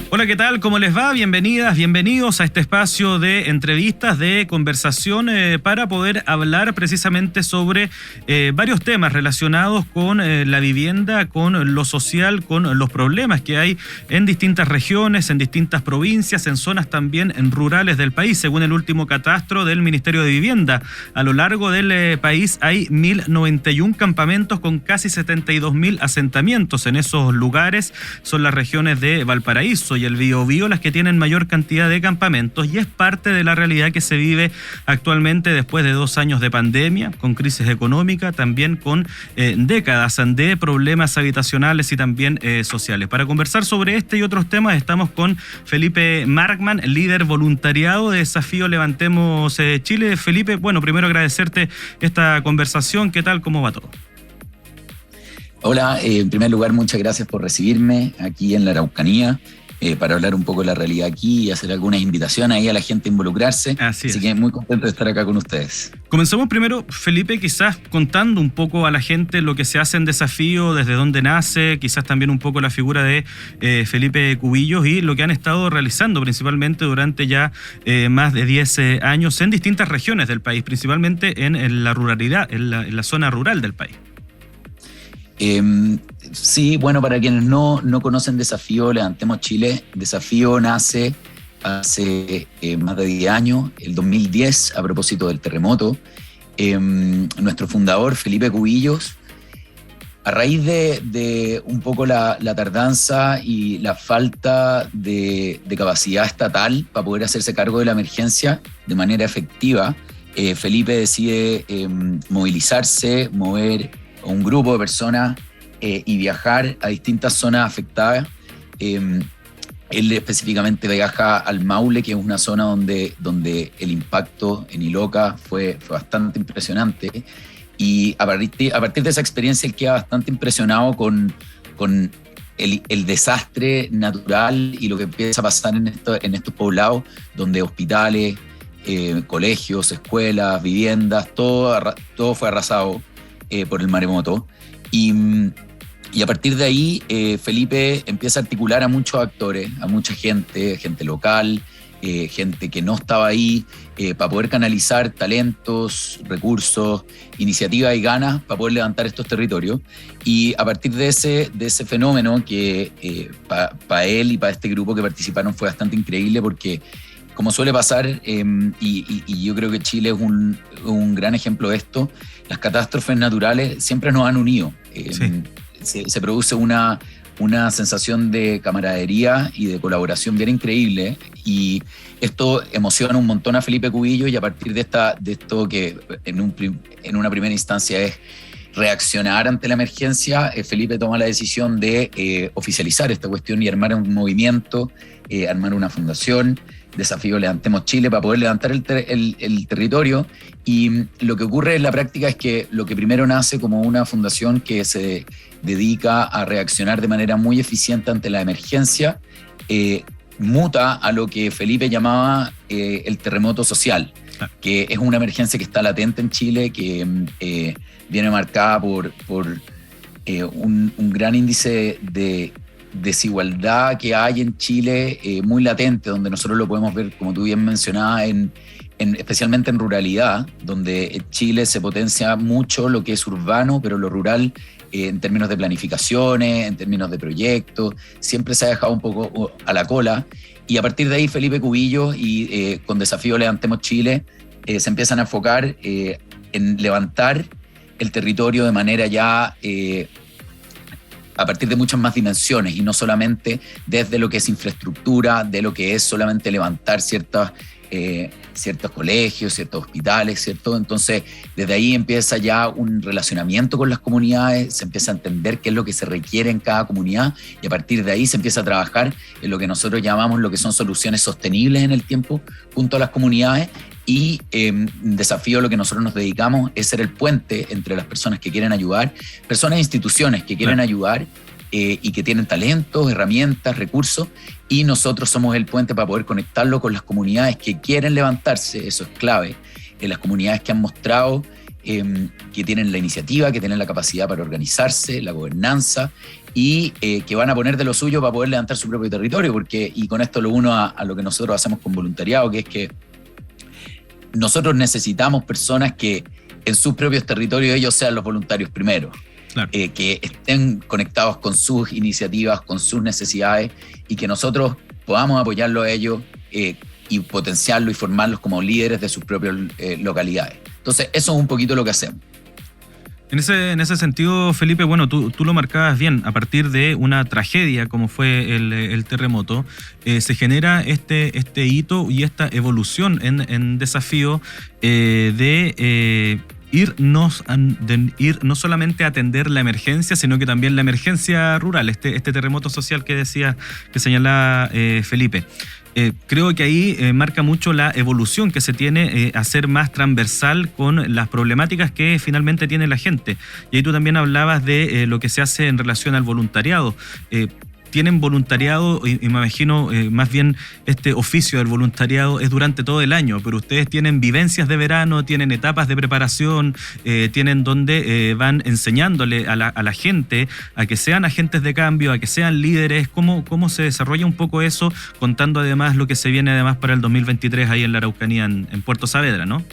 Hola, ¿qué tal? ¿Cómo les va? Bienvenidas, bienvenidos a este espacio de entrevistas, de conversación para poder hablar precisamente sobre varios temas relacionados con la vivienda, con lo social, con los problemas que hay en distintas regiones, en distintas provincias, en zonas también rurales del país. Según el último catastro del Ministerio de Vivienda, a lo largo del país hay 1.091 campamentos con casi 72.000 asentamientos. En esos lugares son las regiones de Valparaíso y el Biobío las que tienen mayor cantidad de campamentos, y es parte de la realidad que se vive actualmente después de 2 años de pandemia, con crisis económica, también con décadas de problemas habitacionales y también sociales. Para conversar sobre este y otros temas estamos con Felipe Markman, líder voluntariado de Desafío Levantemos Chile. Felipe, bueno, primero agradecerte esta conversación. ¿Qué tal? ¿Cómo va todo? Hola, en primer lugar, muchas gracias por recibirme aquí en la Araucanía para hablar un poco de la realidad aquí y hacer algunas invitaciones ahí a la gente a involucrarse. Así que muy contento de estar acá con ustedes. Comencemos primero, Felipe, quizás contando un poco a la gente lo que se hace en Desafío, desde dónde nace, quizás también un poco la figura de Felipe Cubillos y lo que han estado realizando principalmente durante ya más de 10 años en distintas regiones del país, principalmente en la ruralidad, en la zona rural del país. Sí, bueno, para quienes no conocen Desafío Levantemos Chile, Desafío nace hace más de 10 años, el 2010, a propósito del terremoto. Nuestro fundador, Felipe Cubillos, a raíz de un poco la tardanza y la falta de capacidad estatal para poder hacerse cargo de la emergencia de manera efectiva, Felipe decide movilizarse, mover un grupo de personas y viajar a distintas zonas afectadas. Él específicamente viaja al Maule, que es una zona donde el impacto en Iloca fue bastante impresionante, y a partir de esa experiencia él queda bastante impresionado con el desastre natural y lo que empieza a pasar en estos poblados, donde hospitales, colegios, escuelas, viviendas, todo fue arrasado por el maremoto. Y a partir de ahí, Felipe empieza a articular a muchos actores, a mucha gente local, gente que no estaba ahí, para poder canalizar talentos, recursos, iniciativas y ganas para poder levantar estos territorios. Y a partir de ese fenómeno, que para él y para este grupo que participaron fue bastante increíble, porque como suele pasar, y yo creo que Chile es un gran ejemplo de esto, las catástrofes naturales siempre nos han unido. Sí. Se produce una sensación de camaradería y de colaboración bien increíble, y esto emociona un montón a Felipe Cubillos, y a partir de esto que en una primera instancia es reaccionar ante la emergencia, Felipe toma la decisión de oficializar esta cuestión y armar un movimiento, armar una fundación, Desafío Levantemos Chile, para poder levantar el territorio. Y lo que ocurre en la práctica es que lo que primero nace como una fundación que se dedica a reaccionar de manera muy eficiente ante la emergencia, muta a lo que Felipe llamaba el terremoto social, que es una emergencia que está latente en Chile, que viene marcada por un gran índice de desigualdad que hay en Chile, muy latente, donde nosotros lo podemos ver, como tú bien mencionabas, especialmente en ruralidad, donde Chile se potencia mucho lo que es urbano, pero lo rural, en términos de planificaciones, en términos de proyectos, siempre se ha dejado un poco a la cola. Y a partir de ahí, Felipe Cubillos y con Desafío Levantemos Chile se empiezan a enfocar en levantar el territorio de manera ya a partir de muchas más dimensiones, y no solamente desde lo que es infraestructura, de lo que es solamente levantar ciertos colegios, ciertos hospitales, ¿cierto? Entonces, desde ahí empieza ya un relacionamiento con las comunidades, se empieza a entender qué es lo que se requiere en cada comunidad, y a partir de ahí se empieza a trabajar en lo que nosotros llamamos lo que son soluciones sostenibles en el tiempo junto a las comunidades. Y Desafío, lo que nosotros nos dedicamos es ser el puente entre las personas que quieren ayudar, personas e instituciones que quieren ayudar y que tienen talentos, herramientas, recursos, y nosotros somos el puente para poder conectarlo con las comunidades que quieren levantarse. Eso es clave. Las comunidades que han mostrado que tienen la iniciativa, que tienen la capacidad para organizarse, la gobernanza, y que van a poner de lo suyo para poder levantar su propio territorio, y con esto lo uno a lo que nosotros hacemos con voluntariado, que es que nosotros necesitamos personas que en sus propios territorios ellos sean los voluntarios primero. Claro. Que estén conectados con sus iniciativas, con sus necesidades, y que nosotros podamos apoyarlos a ellos y potenciarlos y formarlos como líderes de sus propias localidades. Entonces, eso es un poquito lo que hacemos. En ese sentido, Felipe, bueno, tú lo marcabas bien, a partir de una tragedia como fue el terremoto, se genera este hito y esta evolución en desafío de ir no solamente a atender la emergencia, sino que también la emergencia rural, este terremoto social que señalaba Felipe. Creo que ahí marca mucho la evolución que se tiene a ser más transversal con las problemáticas que finalmente tiene la gente. Y ahí tú también hablabas de lo que se hace en relación al voluntariado. Tienen voluntariado, y me imagino más bien este oficio del voluntariado es durante todo el año, pero ustedes tienen vivencias de verano, tienen etapas de preparación, tienen donde van enseñándole a la gente a que sean agentes de cambio, a que sean líderes. ¿Cómo se desarrolla un poco eso, contando además lo que se viene además para el 2023 ahí en la Araucanía, en Puerto Saavedra, ¿no?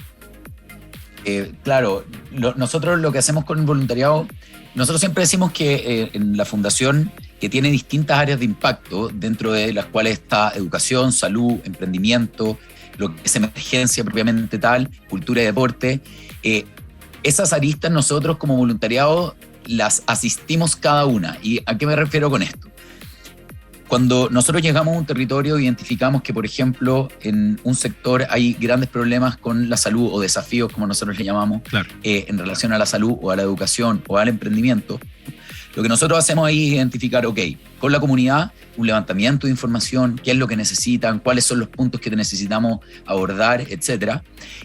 Claro, nosotros lo que hacemos con el voluntariado, nosotros siempre decimos que en la fundación, que tiene distintas áreas de impacto, dentro de las cuales está educación, salud, emprendimiento, lo que es emergencia propiamente tal, cultura y deporte. Esas aristas nosotros como voluntariado las asistimos cada una. ¿Y a qué me refiero con esto? Cuando nosotros llegamos a un territorio, identificamos que, por ejemplo, en un sector hay grandes problemas con la salud o desafíos, como nosotros le llamamos, claro, en relación a la salud o a la educación o al emprendimiento. Lo que nosotros hacemos ahí es identificar, con la comunidad, un levantamiento de información, qué es lo que necesitan, cuáles son los puntos que necesitamos abordar, etc.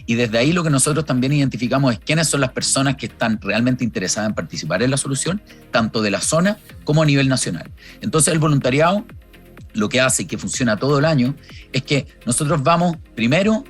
Y desde ahí lo que nosotros también identificamos es quiénes son las personas que están realmente interesadas en participar en la solución, tanto de la zona como a nivel nacional. Entonces el voluntariado lo que hace y que funciona todo el año es que nosotros vamos primero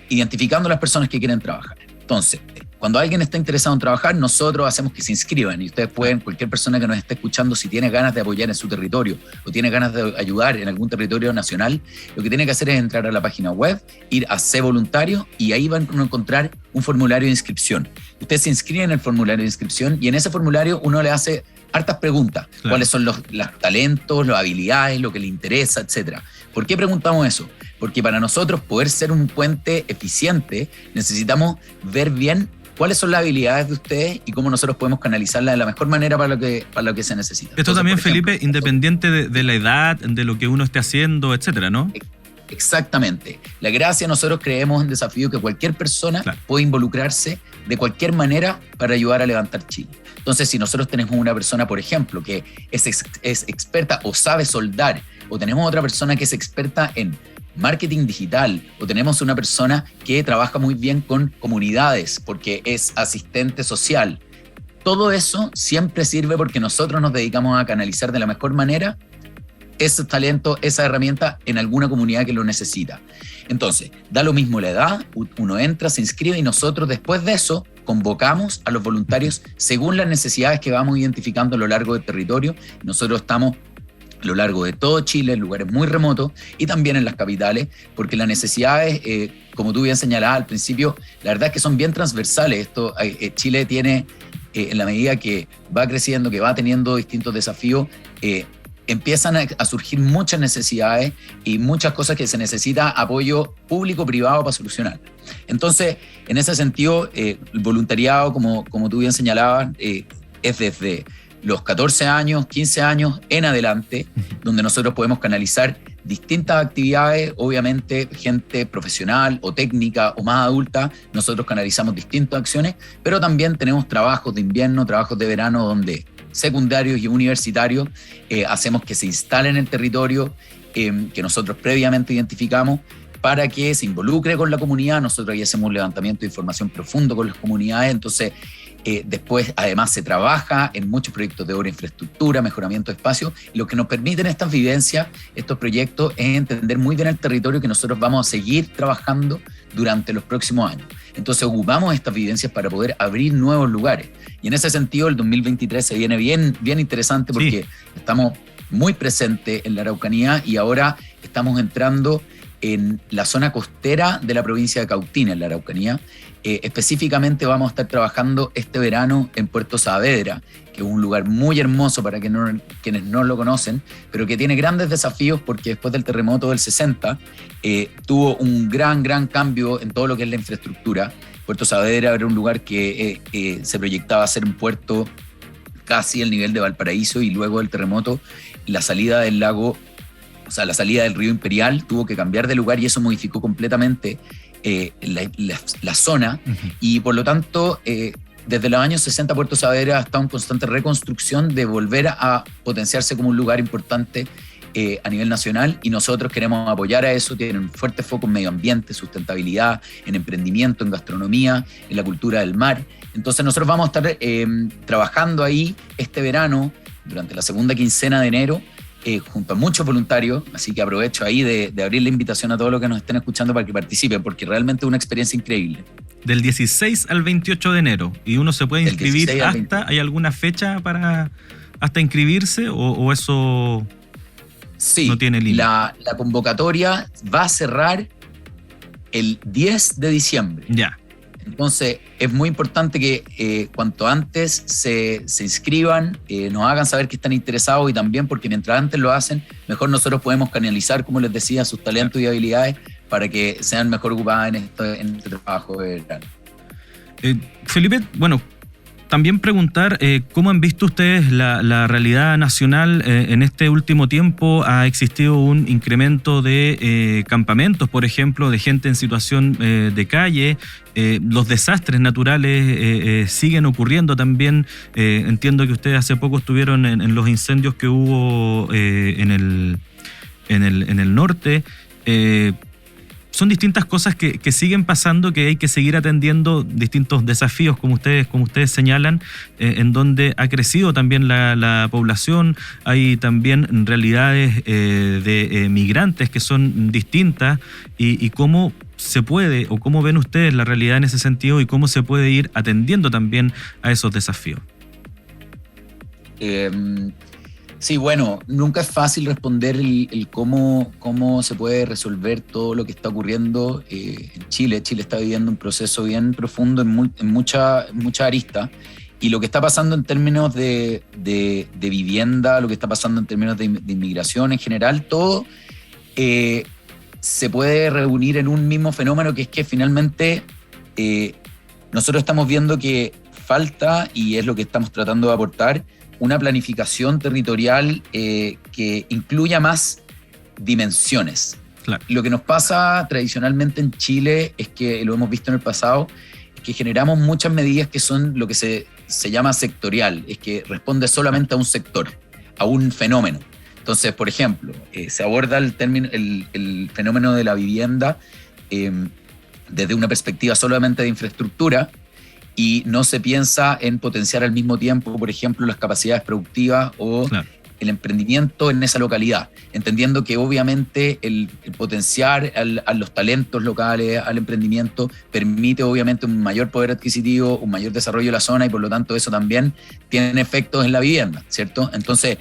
identificando las personas que quieren trabajar. Entonces, cuando alguien está interesado en trabajar, nosotros hacemos que se inscriban, y ustedes pueden, cualquier persona que nos esté escuchando, si tiene ganas de apoyar en su territorio o tiene ganas de ayudar en algún territorio nacional, lo que tiene que hacer es entrar a la página web, ir a Sé Voluntario, y ahí van a encontrar un formulario de inscripción. Ustedes se inscriben en el formulario de inscripción, y en ese formulario uno le hace hartas preguntas. Claro. ¿Cuáles son los talentos, las habilidades, lo que le interesa, etcétera? ¿Por qué preguntamos eso? Porque para nosotros poder ser un puente eficiente necesitamos ver bien cuáles son las habilidades de ustedes y cómo nosotros podemos canalizarlas de la mejor manera para lo que se necesita. Esto entonces, también, ejemplo, Felipe, independiente de la edad, de lo que uno esté haciendo, etcétera, ¿no? Exactamente. La gracia, nosotros creemos en Desafío que cualquier persona puede involucrarse de cualquier manera para ayudar a levantar Chile. Entonces, si nosotros tenemos una persona, por ejemplo, que es experta o sabe soldar, o tenemos otra persona que es experta en marketing digital, o tenemos una persona que trabaja muy bien con comunidades porque es asistente social, todo eso siempre sirve porque nosotros nos dedicamos a canalizar de la mejor manera ese talento, esa herramienta en alguna comunidad que lo necesita. Entonces, da lo mismo la edad, uno entra, se inscribe, y nosotros después de eso convocamos a los voluntarios según las necesidades que vamos identificando a lo largo del territorio. Nosotros estamos a lo largo de todo Chile, en lugares muy remotos y también en las capitales, porque las necesidades, como tú bien señalabas al principio, la verdad es que son bien transversales. Chile tiene, en la medida que va creciendo, que va teniendo distintos desafíos, empiezan a surgir muchas necesidades y muchas cosas que se necesita apoyo público-privado para solucionar. Entonces, en ese sentido, el voluntariado, como tú bien señalabas, es desde los 14 años, 15 años en adelante, donde nosotros podemos canalizar distintas actividades. Obviamente, gente profesional o técnica o más adulta, nosotros canalizamos distintas acciones, pero también tenemos trabajos de invierno, trabajos de verano, donde secundarios y universitarios hacemos que se instalen en el territorio que nosotros previamente identificamos para que se involucre con la comunidad. Nosotros ahí hacemos un levantamiento de información profundo con las comunidades. Entonces, después, además, se trabaja en muchos proyectos de obra, infraestructura, mejoramiento de espacio. Y lo que nos permiten estas vivencias, estos proyectos, es entender muy bien el territorio que nosotros vamos a seguir trabajando durante los próximos años. Entonces ocupamos estas vivencias para poder abrir nuevos lugares. Y en ese sentido el 2023 se viene bien interesante porque estamos muy presentes en la Araucanía y ahora estamos entrando en la zona costera de la provincia de Cautín, en la Araucanía. Específicamente vamos a estar trabajando este verano en Puerto Saavedra, que es un lugar muy hermoso para quienes no lo conocen, pero que tiene grandes desafíos porque después del terremoto del 60 tuvo un gran cambio en todo lo que es la infraestructura. Puerto Saavedra era un lugar que se proyectaba a ser un puerto casi al nivel de Valparaíso, y luego del terremoto la salida del lago, o sea, la salida del río Imperial tuvo que cambiar de lugar y eso modificó completamente la zona. Y por lo tanto, desde los años 60 Puerto Saavedra ha estado en constante reconstrucción de volver a potenciarse como un lugar importante a nivel nacional, y nosotros queremos apoyar a eso. Tienen un fuerte foco en medio ambiente, sustentabilidad, en emprendimiento, en gastronomía, en la cultura del mar. Entonces nosotros vamos a estar trabajando ahí este verano, durante la segunda quincena de enero, junto a muchos voluntarios, así que aprovecho ahí de abrir la invitación a todos los que nos estén escuchando para que participen, porque realmente es una experiencia increíble. Del 16 al 28 de enero, y uno se puede inscribir hasta, ¿hay alguna fecha para hasta inscribirse o eso sí, no tiene límite? La convocatoria va a cerrar el 10 de diciembre. Ya. Entonces es muy importante que cuanto antes se inscriban, nos hagan saber que están interesados, y también porque mientras antes lo hacen, mejor nosotros podemos canalizar, como les decía, sus talentos y habilidades para que sean mejor ocupadas en este trabajo de verano. Felipe, bueno, también preguntar cómo han visto ustedes la realidad nacional. En este último tiempo ha existido un incremento de campamentos, por ejemplo, de gente en situación de calle. Los desastres naturales siguen ocurriendo también. Entiendo que ustedes hace poco estuvieron en los incendios que hubo en el norte. Son distintas cosas que siguen pasando, que hay que seguir atendiendo, distintos desafíos, como ustedes señalan, en donde ha crecido también la población. Hay también realidades de migrantes que son distintas, y cómo se puede, o cómo ven ustedes la realidad en ese sentido, y cómo se puede ir atendiendo también a esos desafíos. Sí, bueno, nunca es fácil responder el cómo se puede resolver todo lo que está ocurriendo en Chile. Chile está viviendo un proceso bien profundo en mucha arista, y lo que está pasando en términos de vivienda, lo que está pasando en términos de inmigración en general, todo se puede reunir en un mismo fenómeno, que es que finalmente nosotros estamos viendo que falta, y es lo que estamos tratando de aportar, una planificación territorial que incluya más dimensiones. Claro. Lo que nos pasa tradicionalmente en Chile es que, lo hemos visto en el pasado, es que generamos muchas medidas que son lo que se llama sectorial, es que responde solamente a un sector, a un fenómeno. Entonces, por ejemplo, se aborda el fenómeno de la vivienda desde una perspectiva solamente de infraestructura, y no se piensa en potenciar al mismo tiempo, por ejemplo, las capacidades productivas o el emprendimiento en esa localidad, entendiendo que obviamente el potenciar a los talentos locales, al emprendimiento, permite obviamente un mayor poder adquisitivo, un mayor desarrollo de la zona, y por lo tanto eso también tiene efectos en la vivienda, ¿cierto? Entonces,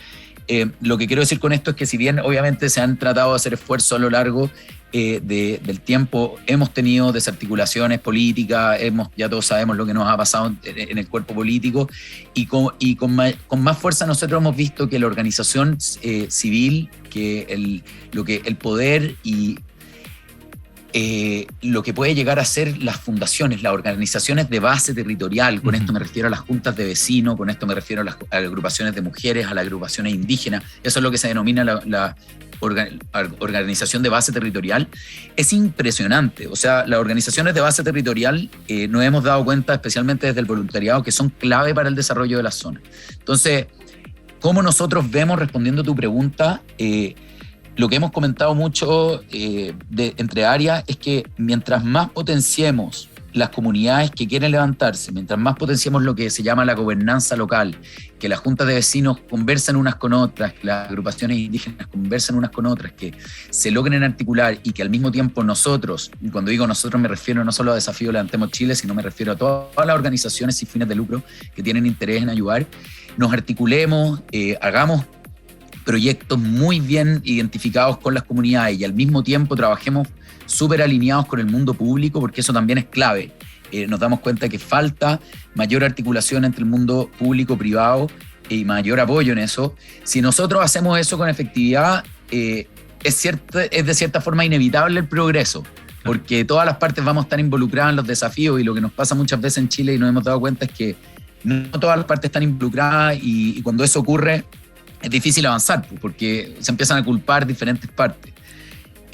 lo que quiero decir con esto es que, si bien obviamente se han tratado de hacer esfuerzos a lo largo del tiempo, hemos tenido desarticulaciones políticas, ya todos sabemos lo que nos ha pasado en el cuerpo político, y con más fuerza nosotros hemos visto que la organización civil, que el poder y lo que puede llegar a ser las fundaciones, las organizaciones de base territorial, con esto me refiero a las juntas de vecinos, con esto me refiero a las agrupaciones de mujeres, a las agrupaciones indígenas, eso es lo que se denomina la organización de base territorial, es impresionante. O sea, las organizaciones de base territorial nos hemos dado cuenta, especialmente desde el voluntariado, que son clave para el desarrollo de la zona. Entonces, ¿cómo nosotros vemos, respondiendo a tu pregunta, lo que hemos comentado mucho entre áreas es que mientras más potenciemos las comunidades que quieren levantarse, mientras más potenciamos lo que se llama la gobernanza local, que las juntas de vecinos conversen unas con otras, que las agrupaciones indígenas conversen unas con otras, que se logren articular y que al mismo tiempo nosotros, y cuando digo nosotros me refiero no solo a Desafío Levantemos Chile, sino me refiero a todas las organizaciones sin fines de lucro que tienen interés en ayudar, nos articulemos, hagamos proyectos muy bien identificados con las comunidades y al mismo tiempo trabajemos súper alineados con el mundo público, porque eso también es clave. Nos damos cuenta que falta mayor articulación entre el mundo público-privado y mayor apoyo en eso. Si nosotros hacemos eso con efectividad, es de cierta forma inevitable el progreso, porque todas las partes vamos a estar involucradas en los desafíos, y lo que nos pasa muchas veces en Chile y nos hemos dado cuenta es que no todas las partes están involucradas, y cuando eso ocurre es difícil avanzar, porque se empiezan a culpar diferentes partes.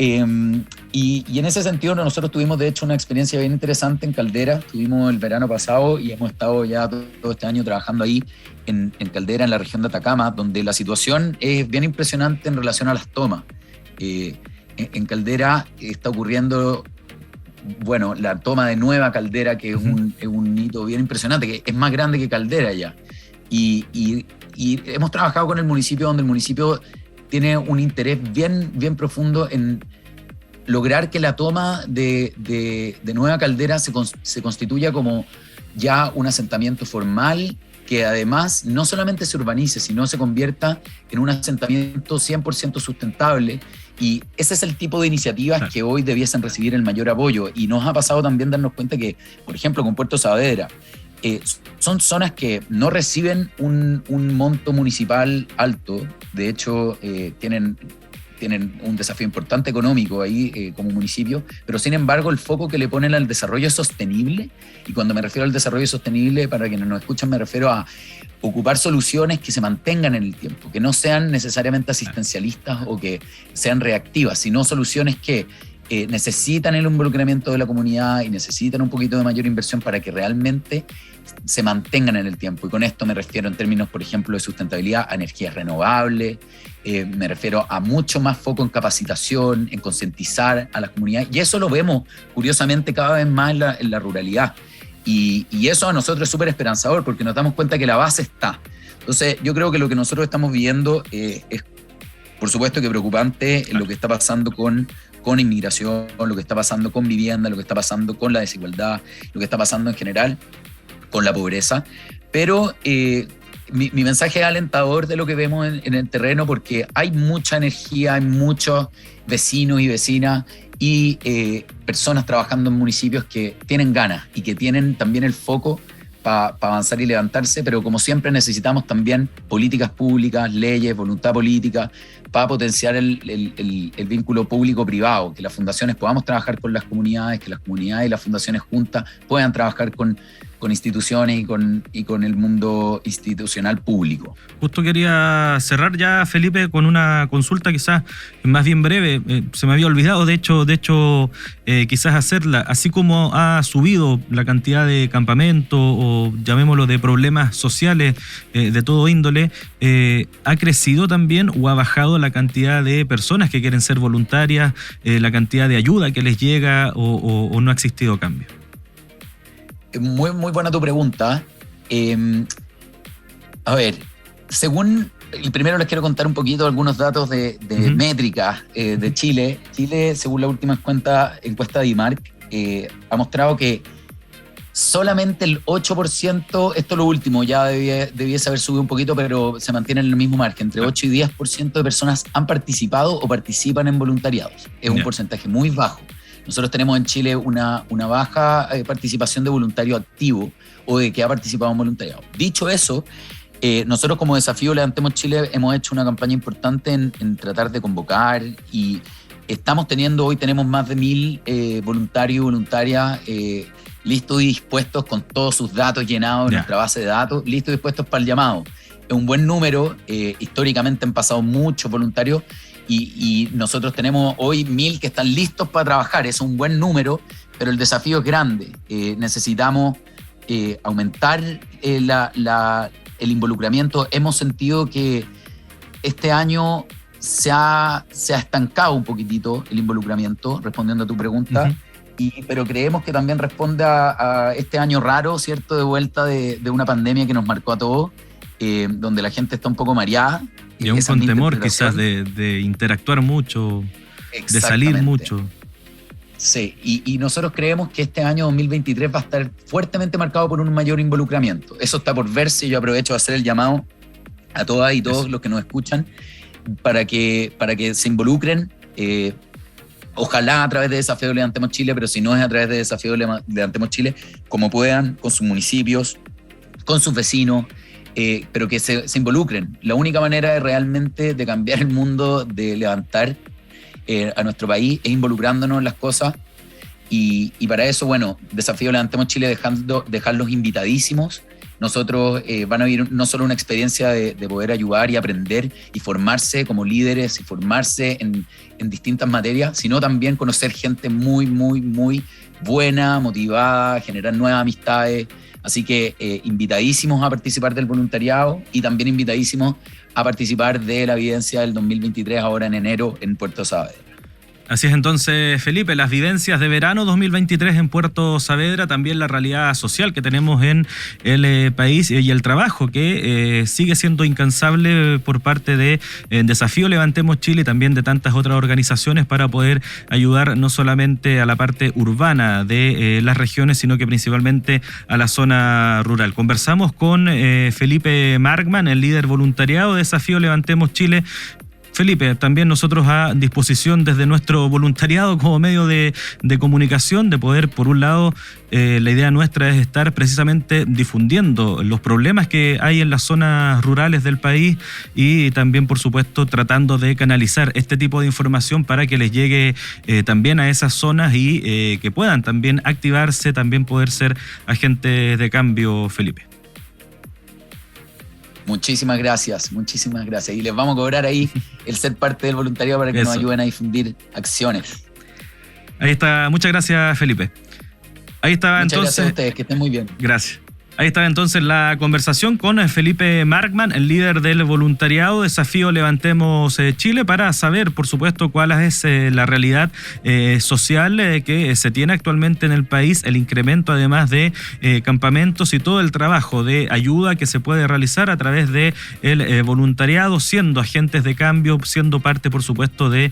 Y en ese sentido nosotros tuvimos de hecho una experiencia bien interesante en Caldera. Estuvimos el verano pasado y hemos estado ya todo este año trabajando ahí en Caldera, en la región de Atacama, donde la situación es bien impresionante en relación a las tomas. En Caldera está ocurriendo, bueno, la toma de Nueva Caldera, que es un hito bien impresionante, que es más grande que Caldera ya. Y hemos trabajado con el municipio, donde el municipio tiene un interés bien profundo en lograr que la toma de Nueva Caldera se constituya como ya un asentamiento formal, que además no solamente se urbanice, sino se convierta en un asentamiento 100% sustentable. Y ese es el tipo de iniciativas que hoy debiesen recibir el mayor apoyo. Y nos ha pasado también darnos cuenta que, por ejemplo, con Puerto Saavedra, son zonas que no reciben un monto municipal alto. De hecho, tienen un desafío importante económico ahí como municipio, pero sin embargo el foco que le ponen al desarrollo es sostenible. Y cuando me refiero al desarrollo sostenible, para quienes nos escuchan, me refiero a ocupar soluciones que se mantengan en el tiempo, que no sean necesariamente asistencialistas o que sean reactivas, sino soluciones que necesitan el involucramiento de la comunidad y necesitan un poquito de mayor inversión para que realmente se mantengan en el tiempo. Y con esto me refiero en términos, por ejemplo, de sustentabilidad, a energías renovables, me refiero a mucho más foco en capacitación, en concientizar a las comunidades, y eso lo vemos curiosamente cada vez más en la ruralidad. Y eso a nosotros es súper esperanzador, porque nos damos cuenta que la base está. Entonces yo creo que lo que nosotros estamos viviendo es, por supuesto, que preocupante, lo que está pasando con inmigración, lo que está pasando con vivienda, lo que está pasando con la desigualdad, lo que está pasando en general con la pobreza. Pero mi mensaje es alentador de lo que vemos en el terreno, porque hay mucha energía, hay muchos vecinos y vecinas y personas trabajando en municipios que tienen ganas y que tienen también el foco para avanzar y levantarse, pero como siempre necesitamos también políticas públicas, leyes, voluntad política, para potenciar el vínculo público-privado, que las fundaciones podamos trabajar con las comunidades, que las comunidades y las fundaciones juntas puedan trabajar con instituciones y con el mundo institucional público. Justo quería cerrar ya, Felipe, con una consulta quizás más bien breve. Se me había olvidado, de hecho quizás hacerla. Así como ha subido la cantidad de campamentos o llamémoslo de problemas sociales de todo índole, ¿ha crecido también o ha bajado la cantidad de personas que quieren ser voluntarias, la cantidad de ayuda que les llega o no ha existido cambio? Muy buena tu pregunta. A ver, primero les quiero contar un poquito algunos datos de métricas de Chile. Chile, según la última encuesta de IMARC, ha mostrado que solamente el 8%, esto es lo último, ya debiese haber subido un poquito, pero se mantiene en el mismo margen, entre 8 y 10% de personas han participado o participan en voluntariados. Es un porcentaje muy bajo. Nosotros tenemos en Chile una baja participación de voluntario activo o de que ha participado en voluntariado. Dicho eso, nosotros como Desafío Levantemos Chile hemos hecho una campaña importante en tratar de convocar, y hoy tenemos más de 1.000 voluntarios y voluntarias listos y dispuestos con todos sus datos llenados en nuestra base de datos, listos y dispuestos para el llamado. Es un buen número, históricamente han pasado muchos voluntarios, y nosotros tenemos hoy 1.000 que están listos para trabajar. Es un buen número, pero el desafío es grande. Necesitamos aumentar el involucramiento. Hemos sentido que este año se ha estancado un poquitito el involucramiento, respondiendo a tu pregunta. pero creemos que también responde a este año raro, ¿cierto? De vuelta de una pandemia que nos marcó a todos, donde la gente está un poco mareada. Y aún con temor quizás de interactuar mucho, de salir mucho. Sí, y nosotros creemos que este año 2023 va a estar fuertemente marcado por un mayor involucramiento. Eso está por verse y yo aprovecho de hacer el llamado a todas y todos los que nos escuchan para que se involucren, ojalá a través de Desafío Levantemos Chile, pero si no es a través de Desafío Levantemos Chile, como puedan, con sus municipios, con sus vecinos, pero que se involucren. La única manera de realmente de cambiar el mundo, de levantar a nuestro país, es involucrándonos en las cosas. Y para eso, bueno, Desafío Levantemos Chile, dejarlos invitadísimos. Nosotros van a vivir no solo una experiencia de poder ayudar y aprender y formarse como líderes y formarse en distintas materias, sino también conocer gente muy, muy, muy buena, motivada, generar nuevas amistades. Así que invitadísimos a participar del voluntariado y también invitadísimos a participar de la vivencia del 2023 ahora en enero en Puerto Saavedra. Así es entonces, Felipe, las vivencias de verano 2023 en Puerto Saavedra, también la realidad social que tenemos en el país y el trabajo que sigue siendo incansable por parte de Desafío Levantemos Chile y también de tantas otras organizaciones para poder ayudar no solamente a la parte urbana de las regiones, sino que principalmente a la zona rural. Conversamos con Felipe Markman, el líder voluntariado de Desafío Levantemos Chile. Felipe, también nosotros a disposición desde nuestro voluntariado como medio de comunicación, de poder, por un lado, la idea nuestra es estar precisamente difundiendo los problemas que hay en las zonas rurales del país y también, por supuesto, tratando de canalizar este tipo de información para que les llegue también a esas zonas y que puedan también activarse, también poder ser agentes de cambio, Felipe. Muchísimas gracias. Y les vamos a cobrar ahí el ser parte del voluntariado para que nos ayuden a difundir acciones. Ahí está. Muchas gracias, Felipe. Ahí estaba Muchas entonces. Gracias a ustedes, que estén muy bien. Gracias. Ahí estaba entonces la conversación con Felipe Markman, el líder del voluntariado Desafío Levantemos Chile, para saber, por supuesto, cuál es la realidad social que se tiene actualmente en el país, el incremento además de campamentos y todo el trabajo de ayuda que se puede realizar a través de el voluntariado, siendo agentes de cambio, siendo parte, por supuesto, de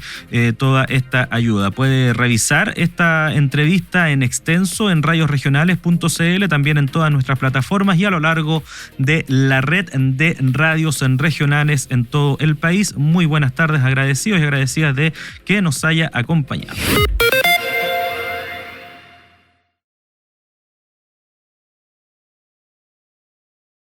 toda esta ayuda. Puede revisar esta entrevista en extenso en radiosregionales.cl, también en todas nuestras plataformas y a lo largo de la red de radios regionales en todo el país. Muy buenas tardes, agradecidos y agradecidas de que nos haya acompañado.